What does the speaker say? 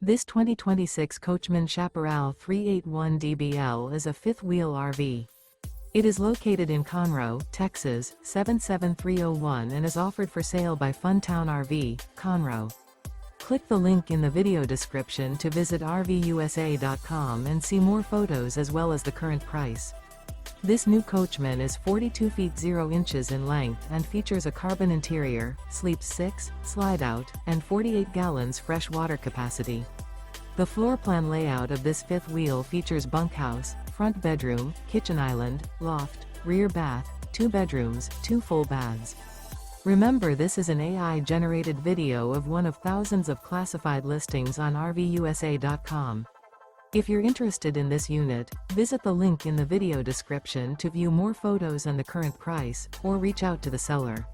This 2026 Coachmen Chaparral 381DBL is a fifth-wheel RV. It is located in Conroe, Texas, 77301 and is offered for sale by Funtown RV, Conroe. Click the link in the video description to visit RVUSA.com and see more photos as well as the current price. This new Coachmen is 42 feet 0 inches in length and features a carbon interior, sleeps 6, slide-out, and 48 gallons fresh water capacity. The floor plan layout of this fifth wheel features bunkhouse, front bedroom, kitchen island, loft, rear bath, 2 bedrooms, 2 full baths. Remember, this is an AI-generated video of one of thousands of classified listings on RVUSA.com. If you're interested in this unit, visit the link in the video description to view more photos and the current price, or reach out to the seller.